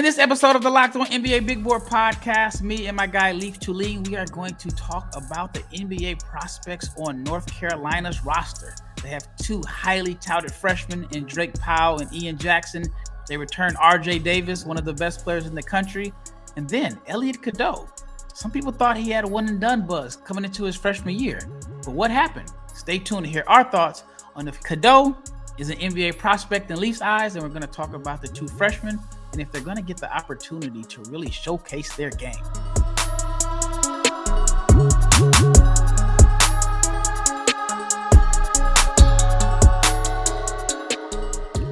In this episode of the Locked On NBA Big Board Podcast, me and my guy Leif Tulin, we are going to talk about the NBA prospects on North Carolina's roster. They have two highly touted freshmen in Drake Powell and Ian Jackson. They return RJ Davis, one of the best players in the country. And then Elliot Cadeau. Some people thought he had a one and done buzz coming into his freshman year. But what happened? Stay tuned to hear our thoughts on if Cadeau is an NBA prospect in Leaf's eyes, and we're going to talk about the two freshmen and if they're going to get the opportunity to really showcase their game.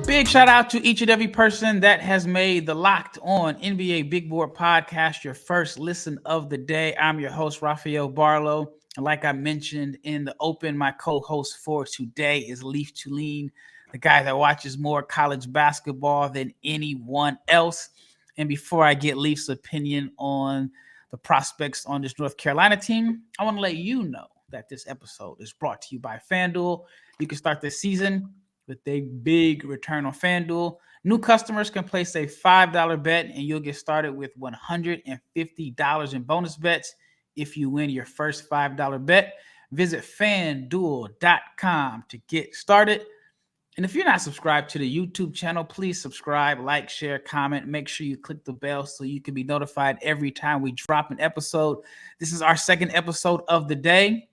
Big shout out to each and every person that has made the Locked On NBA Big Board Podcast your first listen of the day. I'm your host, Rafael Barlowe. And like I mentioned in the open, my co-host for today is Leif Tulin, the guy that watches more college basketball than anyone else. And before I get Leif's opinion on the prospects on this North Carolina team, I want to let you know that this episode is brought to you by FanDuel. You can start the season with a big return on FanDuel. New customers can place a $5 bet, and you'll get started with $150 in bonus bets if you win your first $5 bet. Visit FanDuel.com to get started. And if you're not subscribed to the YouTube channel, please subscribe, like, share, comment. Make sure you click the bell so you can be notified every time we drop an episode. This is our second episode of the day.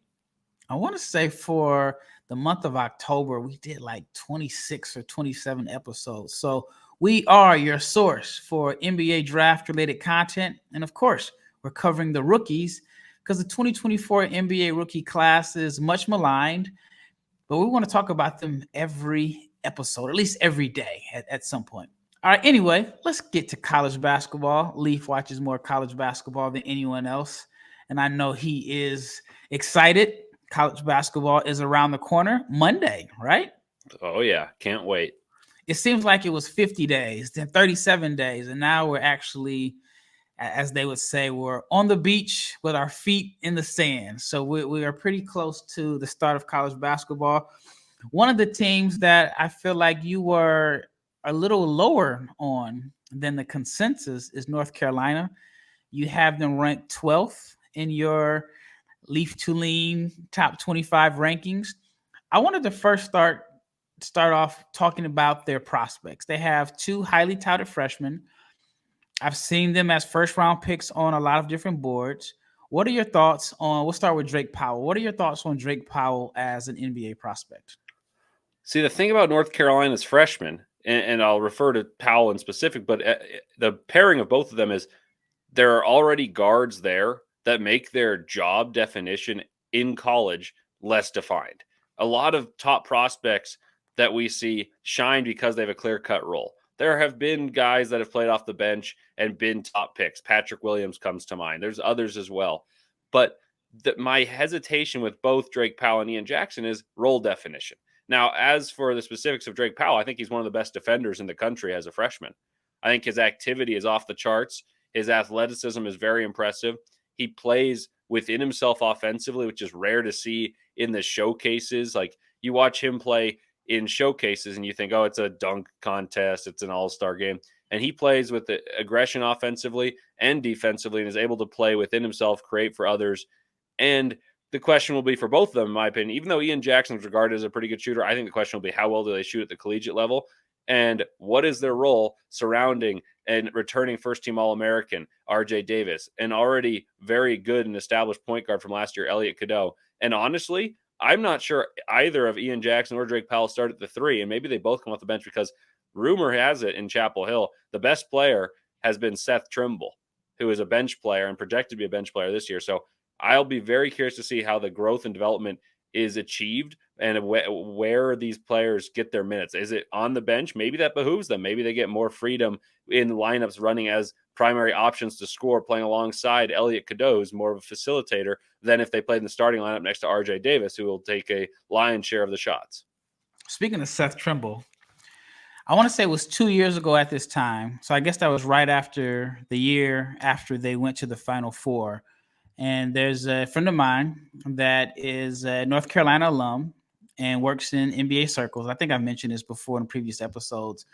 I want to say for the month of October, we did like 26 or 27 episodes. So we are your source for NBA draft-related content. And of course, we're covering the rookies because the 2024 NBA rookie class is much maligned. But we want to talk about them every episode, at least every day at some point. All right, anyway, let's get to college basketball. Leif watches more college basketball than anyone else, and I know he is excited. College basketball is around the corner. Monday, right? Oh, yeah. Can't wait. It seems like it was 50 days, then 37 days, and now we're actually, as they would say, we're on the beach with our feet in the sand. So we are pretty close to the start of college basketball. One of the teams that I feel like you were a little lower on than the consensus is North Carolina. You have them ranked 12th in your Leif Tulin top 25 rankings. I wanted to first start off talking about their prospects. They have two highly touted freshmen. I've seen them as first-round picks on a lot of different boards. What are your thoughts on – we'll start with Drake Powell. What are your thoughts on Drake Powell as an NBA prospect? See, the thing about North Carolina's freshmen, and I'll refer to Powell in specific, but the pairing of both of them is there are already guards there that make their job definition in college less defined. A lot of top prospects that we see shine because they have a clear-cut role. There have been guys that have played off the bench and been top picks. Patrick Williams comes to mind. There's others as well. But my hesitation with both Drake Powell and Ian Jackson is role definition. Now, as for the specifics of Drake Powell, I think he's one of the best defenders in the country as a freshman. I think his activity is off the charts. His athleticism is very impressive. He plays within himself offensively, which is rare to see in the showcases. Like, you watch him play in showcases and you think, oh, it's a dunk contest, it's an all-star game. And he plays with the aggression offensively and defensively and is able to play within himself, create for others. And the question will be for both of them, in my opinion, even though Ian Jackson is regarded as a pretty good shooter, I think the question will be how well do they shoot at the collegiate level? And what is their role surrounding and returning first-team All-American RJ Davis, an already very good and established point guard from last year, Elliot Cadeau. And honestly, I'm not sure either of Ian Jackson or Drake Powell start at the three, and maybe they both come off the bench because rumor has it in Chapel Hill, the best player has been Seth Trimble, who is a bench player and projected to be a bench player this year. So I'll be very curious to see how the growth and development is achieved and where these players get their minutes. Is it on the bench? Maybe that behooves them. Maybe they get more freedom in lineups running as primary options to score, playing alongside Elliot Cadeau, who's more of a facilitator than if they played in the starting lineup next to RJ Davis, who will take a lion's share of the shots. Speaking of Seth Trimble, I want to say it was 2 years ago at this time. So I guess that was right after the year after they went to the Final Four. And there's a friend of mine that is a North Carolina alum and works in NBA circles. I think I've mentioned this before in previous episodes.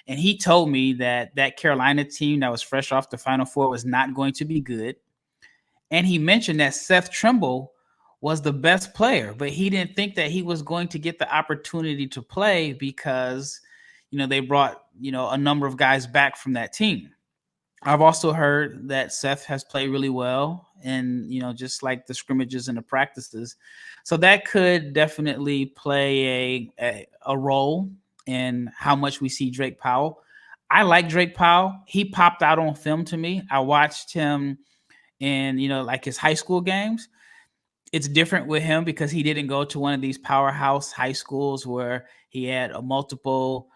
And he told me that Carolina team that was fresh off the Final Four was not going to be good. And he mentioned that Seth Trimble was the best player, but he didn't think that he was going to get the opportunity to play because, they brought, a number of guys back from that team. I've also heard that Seth has played really well and, just like the scrimmages and the practices. So that could definitely play a role in how much we see Drake Powell. I like Drake Powell. He popped out on film to me. I watched him in, like his high school games. It's different with him because he didn't go to one of these powerhouse high schools where he had a multiple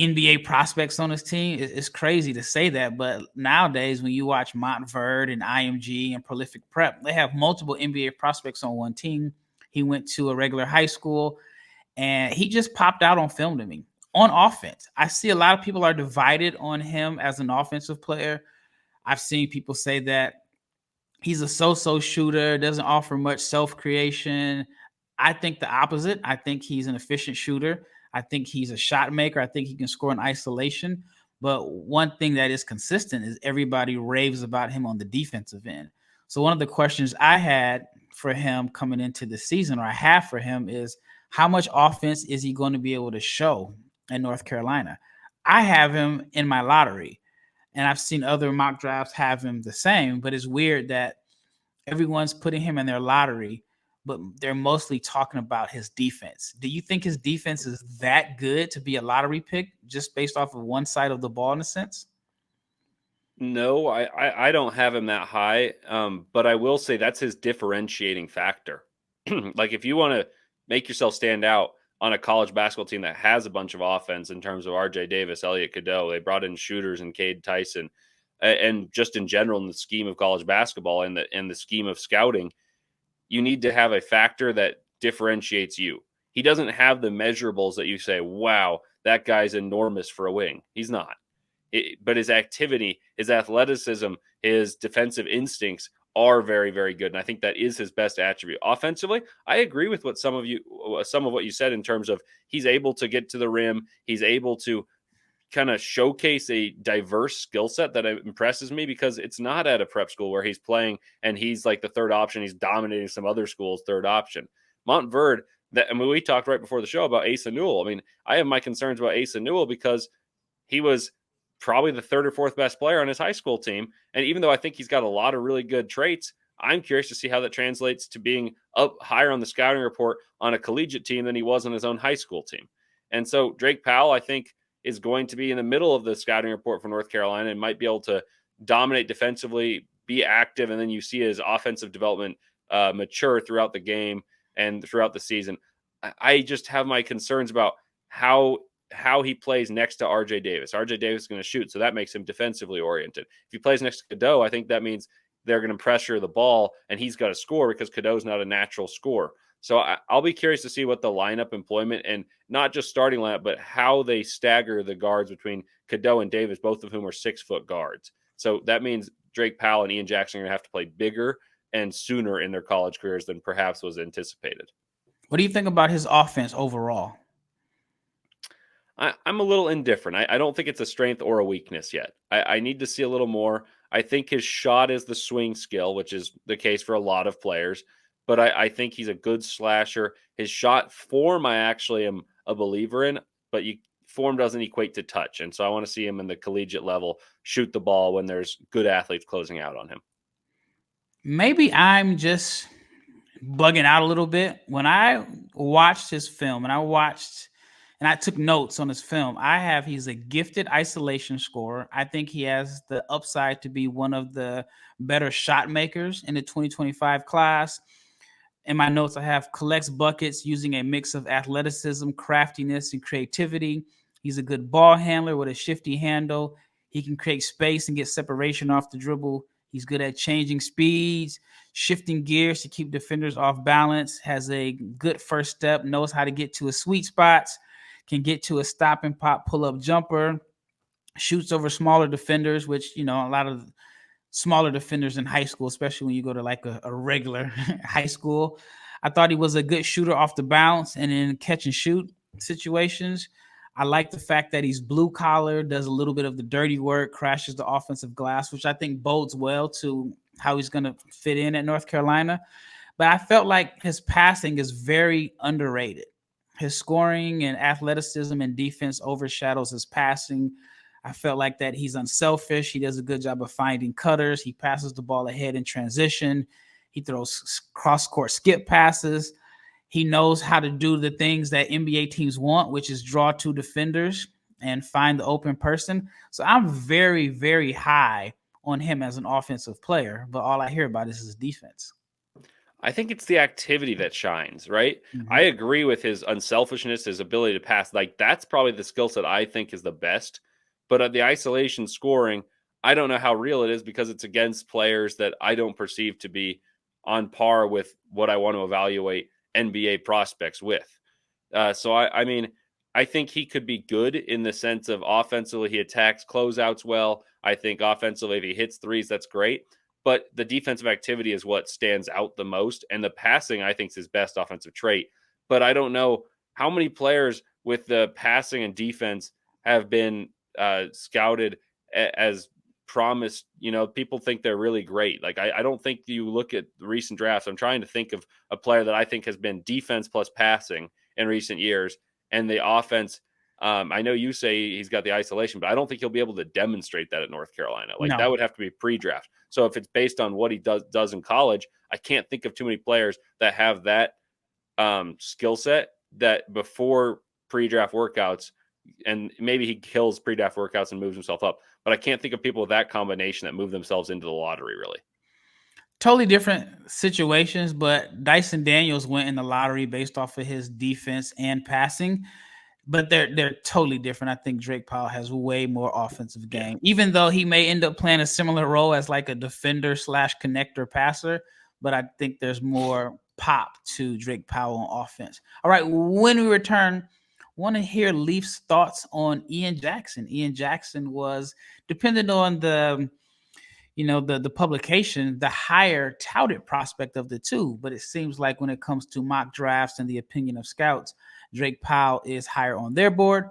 NBA prospects on his team. It's crazy to say that, but nowadays when you watch Montverde and IMG and Prolific Prep, they have multiple NBA prospects on one team. He went to a regular high school and he just popped out on film to me. On offense, I see a lot of people are divided on him as an offensive player. I've seen people say that he's a so-so shooter, doesn't offer much self-creation. I think the opposite. I think he's an efficient shooter. I think he's a shot maker. I think he can score in isolation. But one thing that is consistent is everybody raves about him on the defensive end. So one of the questions I had for him coming into the season, or I have for him, is how much offense is he going to be able to show in North Carolina? I have him in my lottery, and I've seen other mock drafts have him the same, but it's weird that everyone's putting him in their lottery, but they're mostly talking about his defense. Do you think his defense is that good to be a lottery pick just based off of one side of the ball in a sense? No, I don't have him that high, but I will say that's his differentiating factor. Like if you want to make yourself stand out on a college basketball team that has a bunch of offense in terms of R.J. Davis, Elliot Cadeau, they brought in shooters and Cade Tyson, and just in general in the scheme of college basketball and the scheme of scouting, you need to have a factor that differentiates you. He doesn't have the measurables that you say, wow, that guy's enormous for a wing. He's not. But his activity, his athleticism, his defensive instincts are very, very good. And I think that is his best attribute. Offensively, I agree with some of what you said in terms of he's able to get to the rim. He's able to kind of showcase a diverse skill set that impresses me because it's not at a prep school where he's playing and he's like the third option. He's dominating some other schools' third option. Montverde, we talked right before the show about Asa Newell. I mean, I have my concerns about Asa Newell because he was probably the third or fourth best player on his high school team. And even though I think he's got a lot of really good traits, I'm curious to see how that translates to being up higher on the scouting report on a collegiate team than he was on his own high school team. And so Drake Powell, I think, is going to be in the middle of the scouting report for North Carolina and might be able to dominate defensively, be active, and then you see his offensive development mature throughout the game and throughout the season. I just have my concerns about how he plays next to R.J. Davis. R.J. Davis is going to shoot, so that makes him defensively oriented. If he plays next to Cadeau, I think that means they're going to pressure the ball, and he's got to score because Cadeau's not a natural scorer. So I'll be curious to see what the lineup employment and not just starting lineup, but how they stagger the guards between Cadeau and Davis, both of whom are 6-foot guards. So that means Drake Powell and Ian Jackson are going to have to play bigger and sooner in their college careers than perhaps was anticipated. What do you think about his offense overall? I'm a little indifferent. I don't think it's a strength or a weakness yet. I need to see a little more. I think his shot is the swing skill, which is the case for a lot of players. But I think he's a good slasher. His shot form, I actually am a believer in, but form doesn't equate to touch. And so I want to see him in the collegiate level shoot the ball when there's good athletes closing out on him. Maybe I'm just bugging out a little bit. When I watched his film and I took notes on his film, he's a gifted isolation scorer. I think he has the upside to be one of the better shot makers in the 2025 class. In my notes, I have collects buckets using a mix of athleticism, craftiness, and creativity. He's a good ball handler with a shifty handle. He can create space and get separation off the dribble. He's good at changing speeds, shifting gears to keep defenders off balance, has a good first step, knows how to get to his sweet spots, can get to a stop and pop pull-up jumper, shoots over smaller defenders, which, a lot of smaller defenders in high school, especially when you go to like a regular high school. I thought he was a good shooter off the bounce and in catch and shoot situations. I like the fact that he's blue collar, does a little bit of the dirty work, crashes the offensive glass, which I think bodes well to how he's going to fit in at North Carolina. But I felt like his passing is very underrated. His scoring and athleticism and defense overshadows his passing. I felt like that he's unselfish. He does a good job of finding cutters. He passes the ball ahead in transition. He throws cross-court skip passes. He knows how to do the things that NBA teams want, which is draw two defenders and find the open person. So I'm very, very high on him as an offensive player, but all I hear about is his defense. I think it's the activity that shines, right? Mm-hmm. I agree with his unselfishness, his ability to pass. Like, that's probably the skill set I think is the best. But the isolation scoring, I don't know how real it is because it's against players that I don't perceive to be on par with what I want to evaluate NBA prospects with. So I mean, I think he could be good in the sense of offensively, he attacks closeouts well. I think offensively, if he hits threes, that's great. But the defensive activity is what stands out the most. And the passing, I think, is his best offensive trait. But I don't know how many players with the passing and defense have been scouted as promised. You know, people think they're really great. Like, I don't think you look at recent drafts. I'm trying to think of a player that I think has been defense plus passing in recent years. And the offense, I know you say he's got the isolation, but I don't think he'll be able to demonstrate that at North Carolina. Like, that would have to be pre-draft. So if it's based on what he does in college, I can't think of too many players that have that skill set that before pre-draft workouts, and maybe he kills pre-draft workouts and moves himself up. But I can't think of people with that combination that move themselves into the lottery, really. Totally different situations, but Dyson Daniels went in the lottery based off of his defense and passing. But they're totally different. I think Drake Powell has way more offensive game, even though he may end up playing a similar role as like a defender / connector passer. But I think there's more pop to Drake Powell on offense. All right, when we return, want to hear Leif's thoughts on Ian Jackson. Ian Jackson was, depending on the publication, the higher touted prospect of the two. But it seems like when it comes to mock drafts and the opinion of scouts, Drake Powell is higher on their board.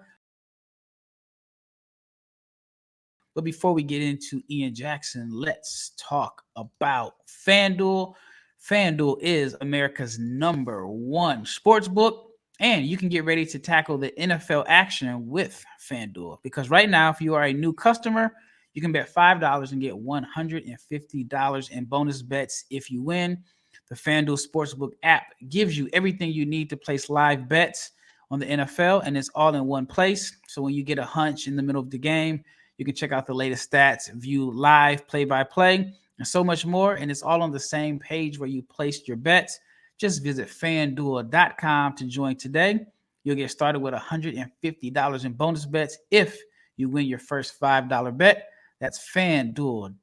But before we get into Ian Jackson, let's talk about FanDuel. FanDuel is America's #1 sports book, and you can get ready to tackle the NFL action with FanDuel. Because right now, if you are a new customer, you can bet $5 and get $150 in bonus bets if you win. The FanDuel Sportsbook app gives you everything you need to place live bets on the NFL, and it's all in one place. So when you get a hunch in the middle of the game, you can check out the latest stats, view live play-by-play, and so much more. And it's all on the same page where you placed your bets. Just visit FanDuel.com to join today. You'll get started with $150 in bonus bets if you win your first $5 bet. That's FanDuel.com.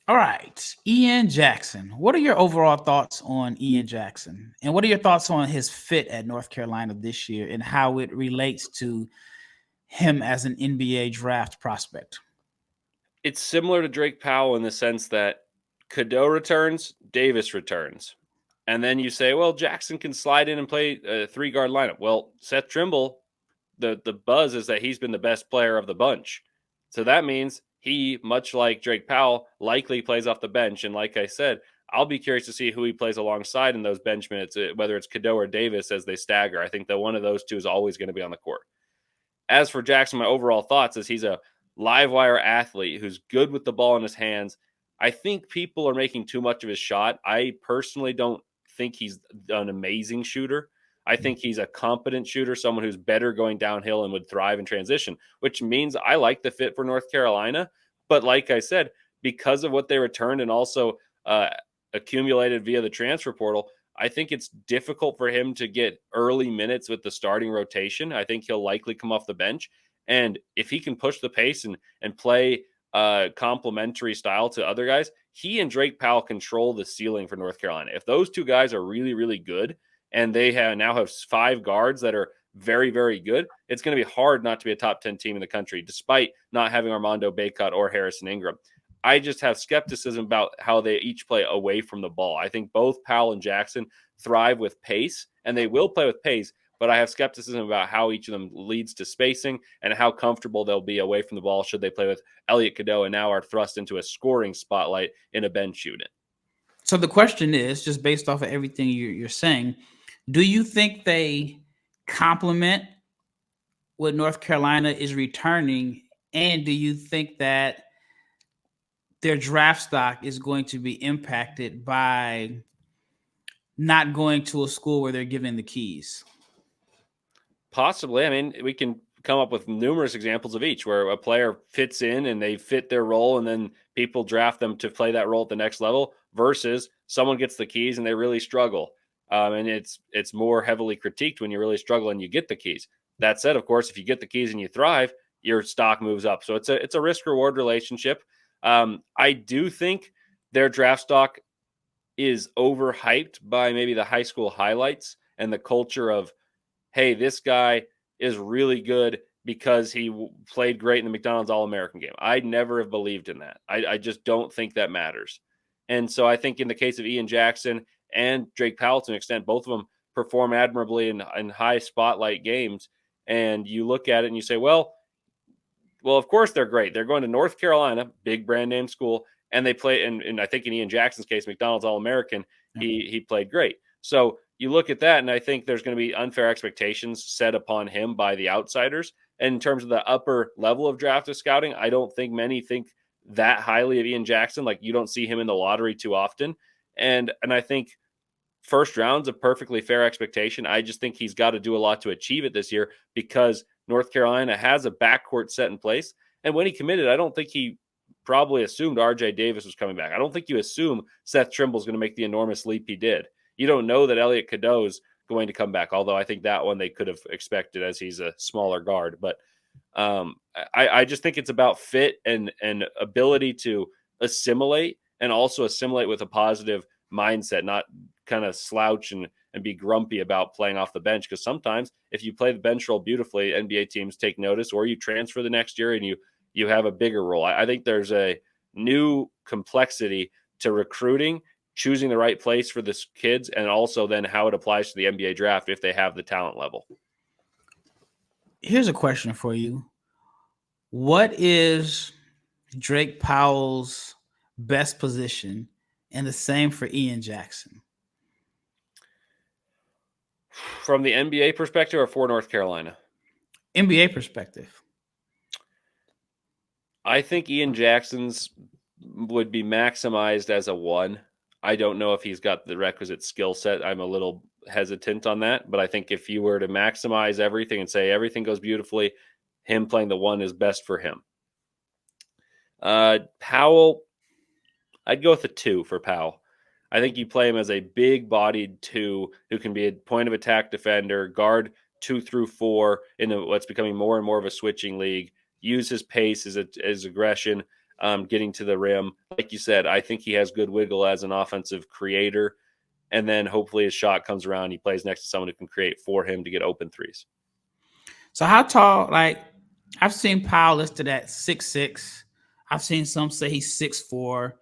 All right, Ian Jackson. What are your overall thoughts on Ian Jackson? And what are your thoughts on his fit at North Carolina this year and how it relates to him as an NBA draft prospect? It's similar to Drake Powell in the sense that Cadeau returns, Davis returns. And then you say, well, Jackson can slide in and play a 3-guard lineup. Well, Seth Trimble, the buzz is that he's been the best player of the bunch. So that means he, much like Drake Powell, likely plays off the bench. And like I said, I'll be curious to see who he plays alongside in those bench minutes, whether it's Cadeau or Davis as they stagger. I think that one of those two is always going to be on the court. As for Jackson, my overall thoughts is he's a live wire athlete who's good with the ball in his hands. I think people are making too much of his shot. I personally don't think he's an amazing shooter. I think he's a competent shooter, someone who's better going downhill and would thrive in transition, which means I like the fit for North Carolina. But like I said, because of what they returned and also accumulated via the transfer portal, I think it's difficult for him to get early minutes with the starting rotation. I think he'll likely come off the bench. And if he can push the pace and play complementary style to other guys, he and Drake Powell control the ceiling for North Carolina. If those two guys are really, really good, and they now have 5 guards that are very, very good, it's going to be hard not to be a top 10 team in the country, despite not having Armando Bacot or Harrison Ingram. I just have skepticism about how they each play away from the ball. I think both Powell and Jackson thrive with pace, and they will play with pace. But I have skepticism about how each of them leads to spacing and how comfortable they'll be away from the ball should they play with Elliot Cadeau and now are thrust into a scoring spotlight in a bench unit. So the question is, just based off of everything you're saying, do you think they complement what North Carolina is returning? And do you think that their draft stock is going to be impacted by not going to a school where they're given the keys? Possibly. I mean, we can come up with numerous examples of each where a player fits in and they fit their role and then people draft them to play that role at the next level versus someone gets the keys and they really struggle. And it's more heavily critiqued when you really struggle and you get the keys. That said, of course, if you get the keys and you thrive, your stock moves up. So it's a risk reward relationship. I do think their draft stock is overhyped by maybe the high school highlights and the culture of, hey, this guy is really good because he played great in the McDonald's All-American game. I never have believed in that. I just don't think that matters. And so I think in the case of Ian Jackson and Drake Powell, to an extent, both of them perform admirably in high spotlight games. And you look at it and you say, well, of course they're great. They're going to North Carolina, big brand name school, and they play. And I think in Ian Jackson's case, McDonald's All-American, he played great. So you look at that, and I think there's going to be unfair expectations set upon him by the outsiders. And in terms of the upper level of draft of scouting, I don't think many think that highly of Ian Jackson. Like, you don't see him in the lottery too often. And I think first round's a perfectly fair expectation. I just think he's got to do a lot to achieve it this year because North Carolina has a backcourt set in place. And when he committed, I don't think he probably assumed RJ Davis was coming back. I don't think you assume Seth Trimble is going to make the enormous leap he did. You don't know that Elliot Cadeau is going to come back, although I think that one they could have expected as he's a smaller guard. But I just think it's about fit and ability to assimilate and also assimilate with a positive mindset, not kind of slouch and be grumpy about playing off the bench. Because sometimes if you play the bench role beautifully, NBA teams take notice, or you transfer the next year and you have a bigger role. I think there's a new complexity to recruiting, choosing the right place for the kids, and also then how it applies to the NBA draft if they have the talent level. Here's a question for you. What is Drake Powell's best position, and the same for Ian Jackson? From the NBA perspective or for North Carolina? NBA perspective. I think Ian Jackson's would be maximized as a 1. I don't know if he's got the requisite skill set. I'm a little hesitant on that, but I think if you were to maximize everything and say everything goes beautifully, him playing the 1 is best for him. Powell, I'd go with a 2 for Powell. I think you play him as a big-bodied 2 who can be a point of attack defender, guard 2 through 4 in what's becoming more and more of a switching league, use his pace, his aggression, getting to the rim. Like you said, I think he has good wiggle as an offensive creator. And then hopefully his shot comes around. He plays next to someone who can create for him to get open threes. So how tall, I've seen Powell listed at 6'6". I've seen some say he's 6'4".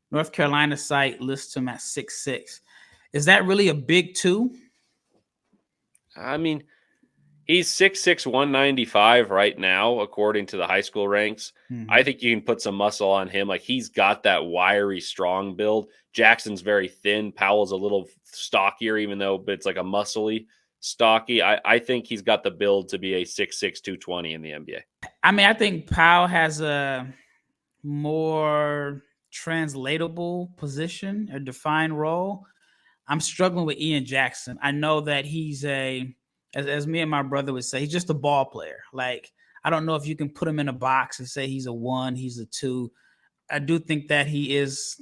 North Carolina site lists him at 6'6". Is that really a big 2? I mean, he's 6'6", 195 right now, according to the high school ranks. Mm-hmm. I think you can put some muscle on him. Like, he's got that wiry, strong build. Jackson's very thin. Powell's a little stockier, even though it's like a muscly, stocky. I think he's got the build to be a 6'6", 220 in the NBA. I mean, I think Powell has a more translatable position, a defined role. I'm struggling with Ian Jackson. I know that he's as me and my brother would say, he's just a ball player. Like, I don't know if you can put him in a box and say he's a 1, he's a 2. I do think that he is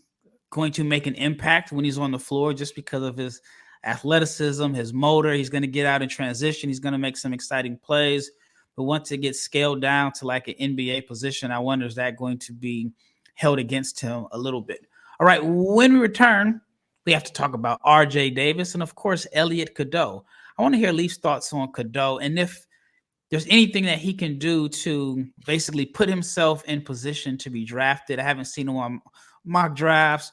going to make an impact when he's on the floor just because of his athleticism, his motor. He's going to get out in transition. He's going to make some exciting plays. But once it gets scaled down to like an NBA position, I wonder, is that going to be held against him a little bit? All right, when we return, we have to talk about RJ Davis and, of course, Elliot Cadeau. I want to hear Leif's thoughts on Cadeau and if there's anything that he can do to basically put himself in position to be drafted. I haven't seen him on mock drafts.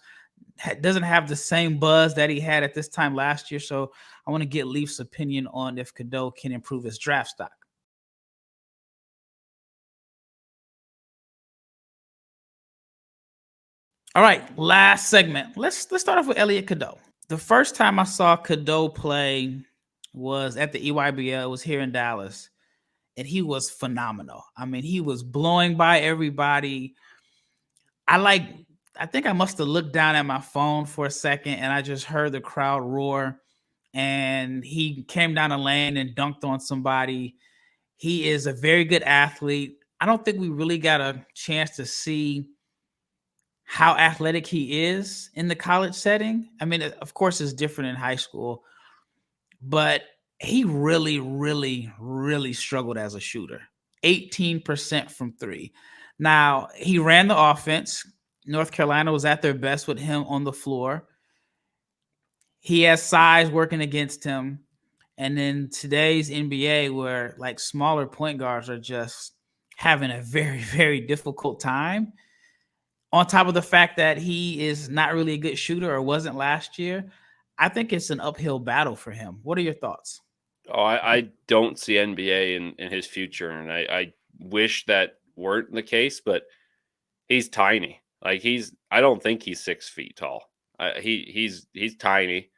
doesn't have the same buzz that he had at this time last year. So I want to get Leif's opinion on if Cadeau can improve his draft stock. All right, last segment. Let's start off with Elliot Cadeau. The first time I saw Cadeau play was at the EYBL. It was here in Dallas, and he was phenomenal. I mean, he was blowing by everybody. I think I must have looked down at my phone for a second, and I just heard the crowd roar. And he came down the lane and dunked on somebody. He is a very good athlete. I don't think we really got a chance to see how athletic he is in the college setting. I mean, of course, it's different in high school, but he really, really, really struggled as a shooter. 18% from three. Now, he ran the offense. North Carolina was at their best with him on the floor. He has size working against him. And then today's NBA, where like smaller point guards are just having a very, very difficult time, on top of the fact that he is not really a good shooter or wasn't last year, I think it's an uphill battle for him. What are your thoughts? Oh, I don't see NBA in his future, and I wish that weren't the case, but he's tiny. Like I don't think he's 6 feet tall. He's tiny,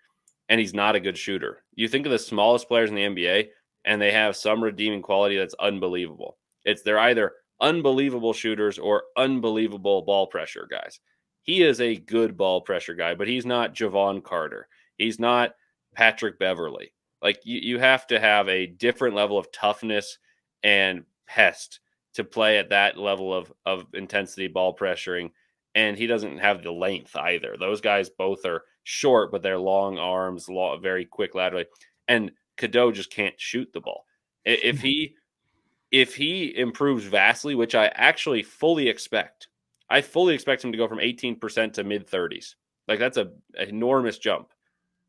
and he's not a good shooter. You think of the smallest players in the NBA, and they have some redeeming quality that's unbelievable. They're either unbelievable shooters or unbelievable ball pressure guys. He is a good ball pressure guy, but he's not Javon Carter. He's not Patrick Beverly. Like you have to have a different level of toughness and pest to play at that level of intensity ball pressuring. And he doesn't have the length either. Those guys both are short, but they're long arms, very quick laterally. And Cadeau just can't shoot the ball. If he improves vastly, which I actually fully expect, I fully expect him to go from 18% to mid 30s. Like that's an enormous jump.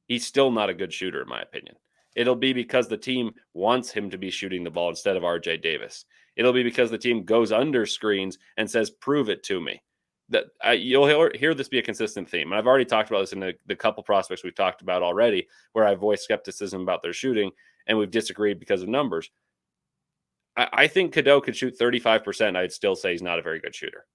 He's still not a good shooter, in my opinion. It'll be because the team wants him to be shooting the ball instead of RJ Davis. It'll be because the team goes under screens and says, prove it to me. You'll hear this be a consistent theme. And I've already talked about this in the couple prospects we've talked about already, where I voiced skepticism about their shooting, and we've disagreed because of numbers. I think Cadeau could shoot 35%. I'd still say he's not a very good shooter.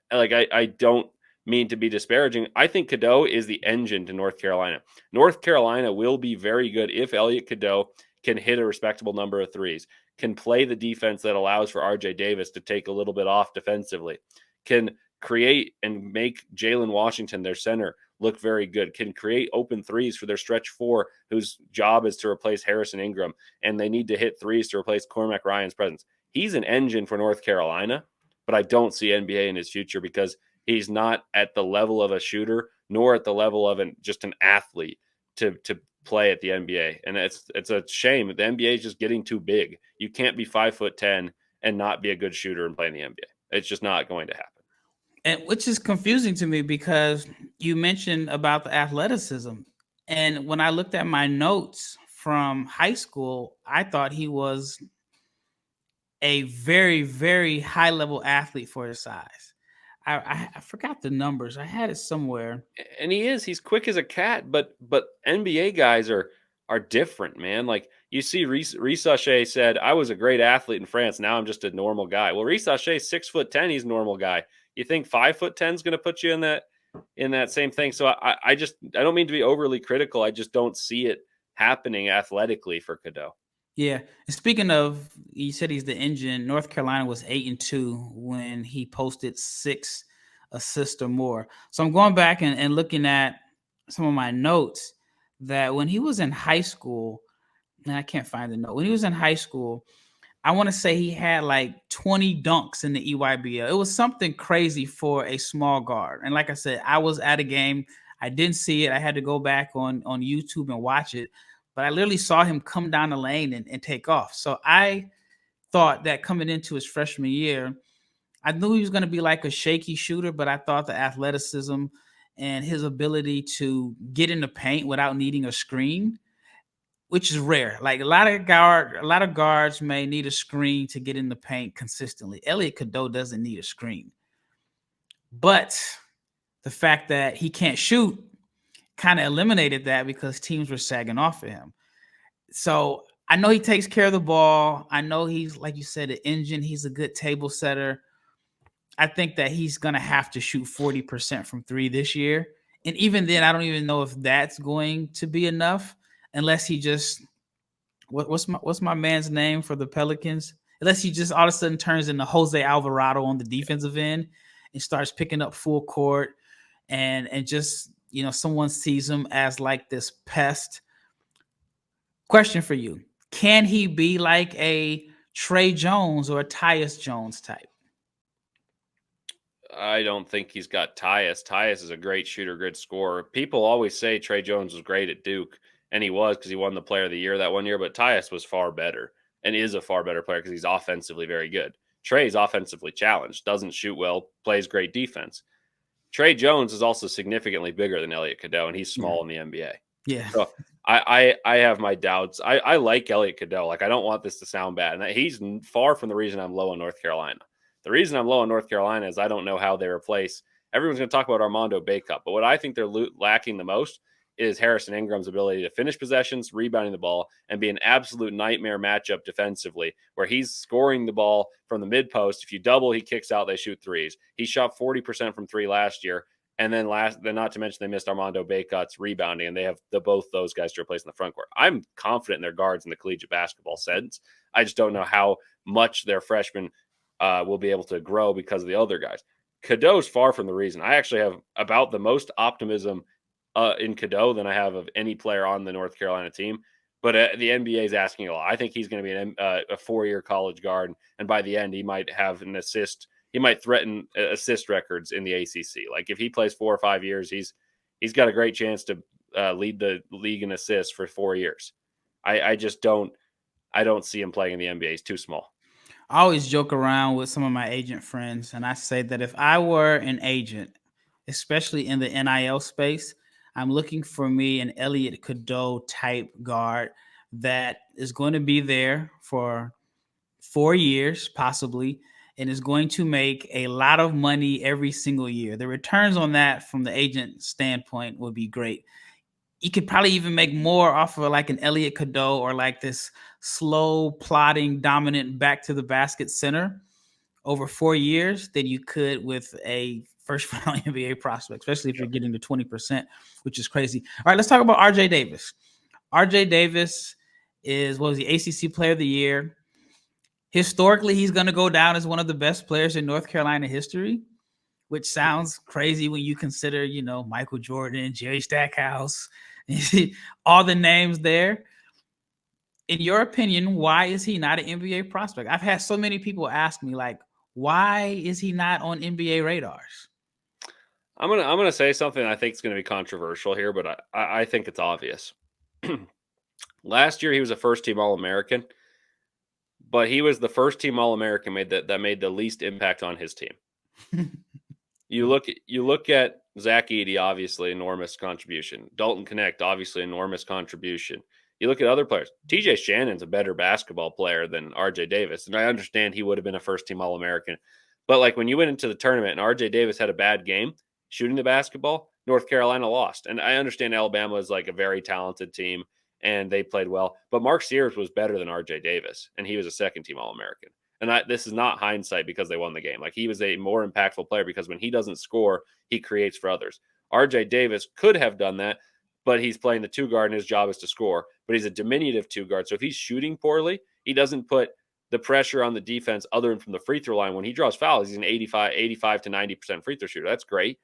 I don't mean to be disparaging. I think Cadeau is the engine to North Carolina. North Carolina will be very good if Elliot Cadeau can hit a respectable number of threes, can play the defense that allows for RJ Davis to take a little bit off defensively, can create and make Jalen Washington, their center, look very good, can create open threes for their stretch four, whose job is to replace Harrison Ingram, and they need to hit threes to replace Cormac Ryan's presence. He's an engine for North Carolina, but I don't see NBA in his future because he's not at the level of a shooter, nor at the level of just an athlete to play at the NBA. And it's a shame. The NBA is just getting too big. You can't be 5'10" and not be a good shooter and play in the NBA. It's just not going to happen. And which is confusing to me because you mentioned about the athleticism. And when I looked at my notes from high school, I thought he was a very, very high level athlete for his size. I forgot the numbers. I had it somewhere. And he's quick as a cat, but NBA guys are different, man. Like you see Reece Sachet said, I was a great athlete in France. Now I'm just a normal guy. Well, Reece Sachet, 6'10", he's a normal guy. You think 5'10" is going to put you in that same thing? So I don't mean to be overly critical. I just don't see it happening athletically for Cadeau. Yeah. And speaking of, you said he's the engine. North Carolina was 8-2 when he posted 6 assists or more. So I'm going back and looking at some of my notes that when he was in high school, and I can't find the note. When he was in high school, I want to say he had like 20 dunks in the EYBL. It was something crazy for a small guard. And like I said, I was at a game. I didn't see it. I had to go back on YouTube and watch it. But I literally saw him come down the lane and take off. So I thought that coming into his freshman year, I knew he was going to be like a shaky shooter, but I thought the athleticism and his ability to get in the paint without needing a screen, which is rare. Like a lot of guards may need a screen to get in the paint consistently. Elliot Cadeau doesn't need a screen. But the fact that he can't shoot kind of eliminated that because teams were sagging off of him. So I know he takes care of the ball. I know he's, like you said, an engine. He's a good table setter. I think that he's going to have to shoot 40% from three this year. And even then, I don't even know if that's going to be enough unless he just what's my man's name for the Pelicans? Unless he just all of a sudden turns into Jose Alvarado on the defensive end and starts picking up full court and just, you know, someone sees him as like this pest. Question for you. Can he be like a Trey Jones or a Tyus Jones type? I don't think he's got Tyus. Tyus is a great shooter, good scorer. People always say Trey Jones was great at Duke, and he was because he won the Player of the Year that one year, but Tyus was far better and is a far better player because he's offensively very good. Trey's offensively challenged, doesn't shoot well, plays great defense. Trey Jones is also significantly bigger than Elliot Cadeau, and he's small in the NBA. Yeah. So I have my doubts. I like Elliot Cadeau. Like, I don't want this to sound bad. And he's far from the reason I'm low on North Carolina. The reason I'm low on North Carolina is I don't know how they replace. Everyone's going to talk about Armando Bacot, but what I think they're lacking the most is Harrison Ingram's ability to finish possessions, rebounding the ball, and be an absolute nightmare matchup defensively, where he's scoring the ball from the mid post. If you double, he kicks out, they shoot threes. He shot 40% from three last year. And then not to mention they missed Armando Bacot's rebounding, and they have both those guys to replace in the front court. I'm confident in their guards in the collegiate basketball sense. I just don't know how much their freshmen will be able to grow because of the other guys. Cadeau's far from the reason. I actually have about the most optimism in Cadeau than I have of any player on the North Carolina team. But the NBA is asking a lot. I think he's going to be a 4-year college guard, and by the end, he might have an assist. He might threaten assist records in the ACC. Like, if he plays 4 or 5 years, he's got a great chance to lead the league in assists for 4 years. I just don't see him playing in the NBA. He's too small. I always joke around with some of my agent friends, and I say that if I were an agent, especially in the NIL space, I'm looking for me an Elliot Cadeau type guard that is going to be there for 4 years, possibly, and is going to make a lot of money every single year. The returns on that from the agent standpoint would be great. You could probably even make more off of like an Elliot Cadeau or like this slow, plodding, dominant back to the basket center over 4 years than you could with a first round NBA prospect, especially if you're getting to 20%, which is crazy. All right, let's talk about RJ Davis. RJ Davis was the ACC Player of the Year. Historically, he's going to go down as one of the best players in North Carolina history, which sounds crazy when you consider, you know, Michael Jordan, Jerry Stackhouse, all the names there. In your opinion, why is he not an NBA prospect? I've had so many people ask me, like, why is he not on NBA radars? I'm gonna say something I think is going to be controversial here, but I think it's obvious. Last year, he was a first-team All-American, but he was the first-team All-American that made the least impact on his team. You look at Zach Edey, obviously enormous contribution. Dalton Connect, obviously enormous contribution. You look at other players. TJ Shannon's a better basketball player than RJ Davis, and I understand he would have been a first-team All-American. But like when you went into the tournament and RJ Davis had a bad game shooting the basketball, North Carolina lost. And I understand Alabama is like a very talented team and they played well, but Mark Sears was better than RJ Davis, and he was a second-team All-American. And this is not hindsight because they won the game. Like, he was a more impactful player because when he doesn't score, he creates for others. RJ Davis could have done that, but he's playing the two guard and his job is to score. But he's a diminutive two guard. So if he's shooting poorly, he doesn't put the pressure on the defense other than from the free throw line. When he draws fouls, he's an 85 to 90% free throw shooter. That's great.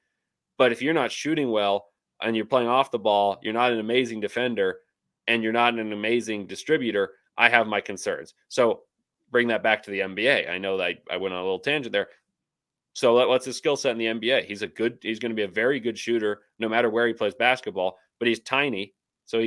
But if you're not shooting well and you're playing off the ball, you're not an amazing defender, and you're not an amazing distributor, I have my concerns. So bring that back to the NBA. I know that I went on a little tangent there. So what's his skill set in the NBA? He's going to be a very good shooter no matter where he plays basketball, but he's tiny. So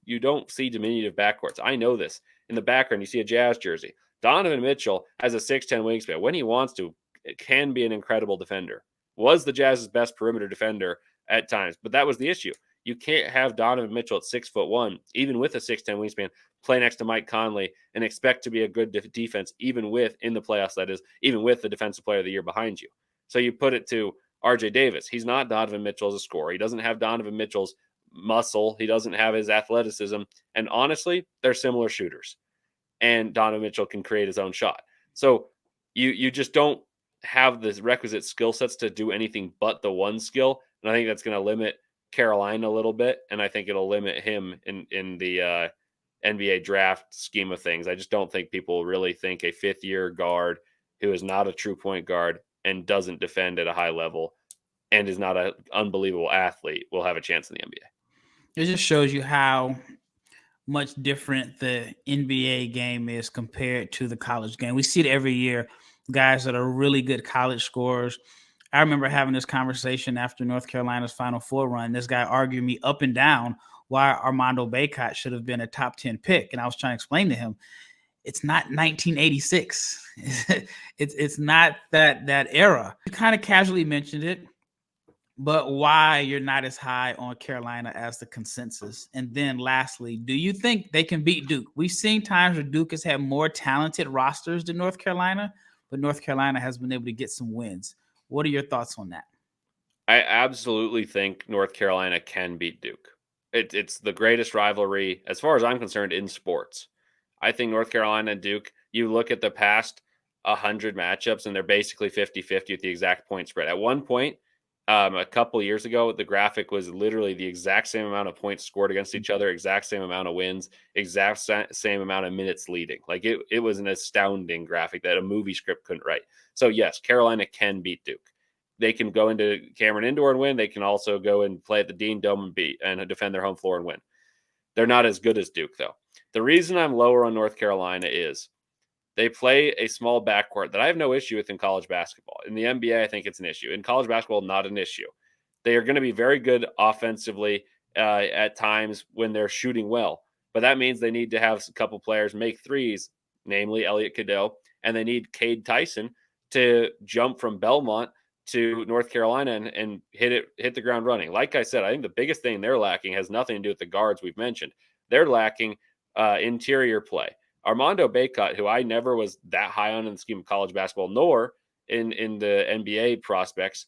you don't see diminutive backcourts. I know this. In the background, you see a Jazz jersey. Donovan Mitchell has a 6'10" wingspan. When he wants to, it can be an incredible defender. Was the Jazz's best perimeter defender at times, but that was the issue. You can't have Donovan Mitchell at 6'1", even with a 6'10" wingspan, play next to Mike Conley and expect to be a good defense, even with in the playoffs. That is, even with the defensive player of the year behind you. So you put it to RJ Davis. He's not Donovan Mitchell as a scorer. He doesn't have Donovan Mitchell's muscle. He doesn't have his athleticism. And honestly, they're similar shooters. And Donovan Mitchell can create his own shot. So you just don't have the requisite skill sets to do anything but the one skill. And I think that's going to limit Carolina a little bit. And I think it'll limit him in the NBA draft scheme of things. I just don't think people really think a fifth-year guard who is not a true point guard and doesn't defend at a high level and is not an unbelievable athlete will have a chance in the NBA. It just shows you how much different the NBA game is compared to the college game. We see it every year, guys that are really good college scorers. I remember having this conversation after North Carolina's Final Four run. This guy argued me up and down why Armando Bacot should have been a top 10 pick. And I was trying to explain to him, it's not 1986. it's not that era. You kind of casually mentioned it, but why you're not as high on Carolina as the consensus. And then lastly, do you think they can beat Duke? We've seen times where Duke has had more talented rosters than North Carolina, but North Carolina has been able to get some wins. What are your thoughts on that? I absolutely think North Carolina can beat Duke. It's the greatest rivalry, as far as I'm concerned, in sports. I think North Carolina and Duke, you look at the past 100 matchups, and they're basically 50-50 with the exact point spread. At one point, a couple of years ago, the graphic was literally the exact same amount of points scored against each other, exact same amount of wins, exact same amount of minutes leading. Like it was an astounding graphic that a movie script couldn't write. So yes, Carolina can beat Duke. They can go into Cameron Indoor and win. They can also go and play at the Dean Dome and defend their home floor and win. They're not as good as Duke, though. The reason I'm lower on North Carolina is they play a small backcourt that I have no issue with in college basketball. In the NBA, I think it's an issue. In college basketball, not an issue. They are going to be very good offensively at times when they're shooting well. But that means they need to have a couple players make threes, namely Elliot Cadeau, and they need Cade Tyson to jump from Belmont to North Carolina and hit the ground running. Like I said, I think the biggest thing they're lacking has nothing to do with the guards we've mentioned. They're lacking interior play. Armando Bacot, who I never was that high on in the scheme of college basketball, nor in the NBA prospects,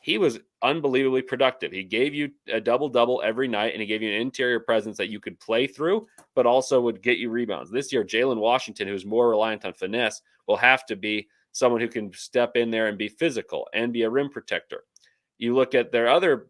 he was unbelievably productive. He gave you a double-double every night, and he gave you an interior presence that you could play through, but also would get you rebounds. This year, Jalen Washington, who's more reliant on finesse, will have to be someone who can step in there and be physical and be a rim protector. You look at their other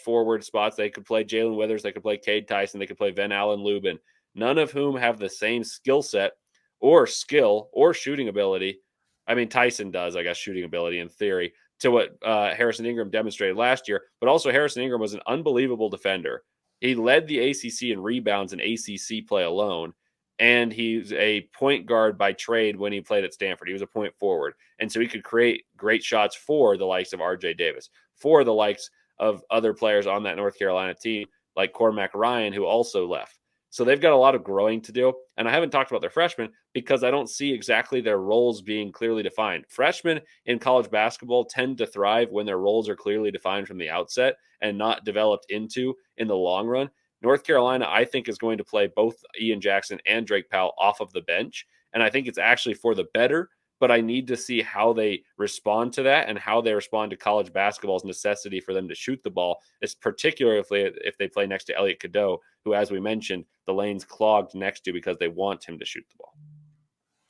forward spots, they could play Jalen Withers, they could play Cade Tyson, they could play Van Allen Lubin, none of whom have the same skill set or skill or shooting ability. I mean, Tyson does, I guess, shooting ability in theory, to what Harrison Ingram demonstrated last year. But also Harrison Ingram was an unbelievable defender. He led the ACC in rebounds in ACC play alone. And he's a point guard by trade when he played at Stanford. He was a point forward. And so he could create great shots for the likes of RJ Davis, for the likes of other players on that North Carolina team, like Cormac Ryan, who also left. So they've got a lot of growing to do. And I haven't talked about their freshmen because I don't see exactly their roles being clearly defined. Freshmen in college basketball tend to thrive when their roles are clearly defined from the outset and not developed into in the long run. North Carolina, I think, is going to play both Ian Jackson and Drake Powell off of the bench. And I think it's actually for the better, but I need to see how they respond to that and how they respond to college basketball's necessity for them to shoot the ball, particularly if they play next to Elliot Cadeau, who, as we mentioned, the lane's clogged next to because they want him to shoot the ball.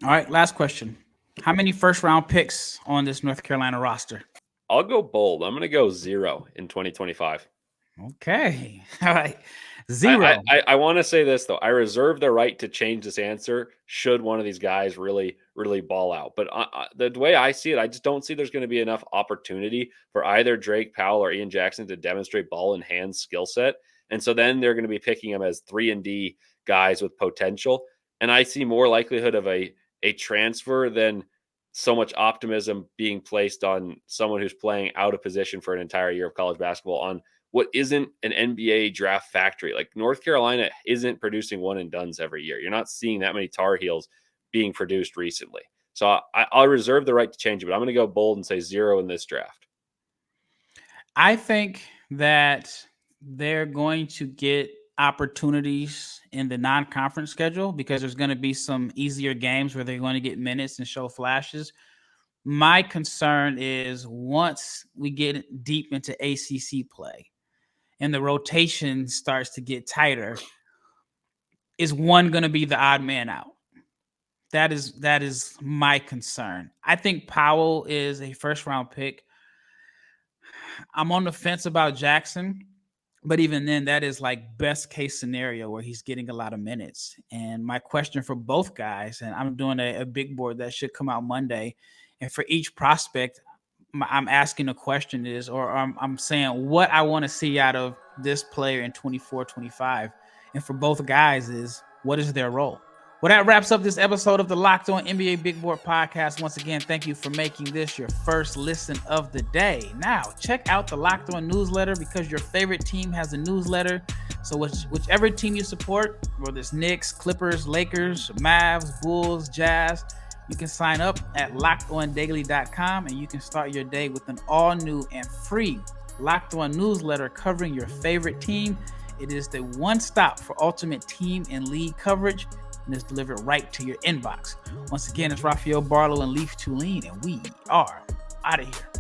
All right, last question. How many first-round picks on this North Carolina roster? I'll go bold. I'm going to go 0 in 2025. Okay. All right. 0. I want to say this, though. I reserve the right to change this answer should one of these guys really, really ball out. But the way I see it, I just don't see there's going to be enough opportunity for either Drake Powell or Ian Jackson to demonstrate ball in hand skill set. And so then they're going to be picking them as 3-and-D guys with potential. And I see more likelihood of a transfer than so much optimism being placed on someone who's playing out of position for an entire year of college basketball on what isn't an NBA draft factory. Like North Carolina isn't producing one and dones every year. You're not seeing that many Tar Heels being produced recently. So I'll reserve the right to change it, but I'm going to go bold and say 0 in this draft. I think that they're going to get opportunities in the non-conference schedule because there's going to be some easier games where they're going to get minutes and show flashes. My concern is once we get deep into ACC play and the rotation starts to get tighter, is one going to be the odd man out? That is my concern. I think Powell is a first round pick. I'm on the fence about Jackson, but even then, that is like best case scenario where he's getting a lot of minutes. And my question for both guys, and I'm doing a big board that should come out Monday, and for each prospect, I'm asking a question is, or I'm saying what I want to see out of this player in 24-25. And for both guys is, what is their role? Well, that wraps up this episode of the Locked On NBA Big Board Podcast. Once again, thank you for making this your first listen of the day. Now, check out the Locked On newsletter because your favorite team has a newsletter. So whichever team you support, whether it's Knicks, Clippers, Lakers, Mavs, Bulls, Jazz, you can sign up at lockedondaily.com and you can start your day with an all-new and free Locked On newsletter covering your favorite team. It is the one stop for ultimate team and league coverage, and it's delivered right to your inbox. Once again, it's Rafael, Barlowe, and Leif Thulin, and we are out of here.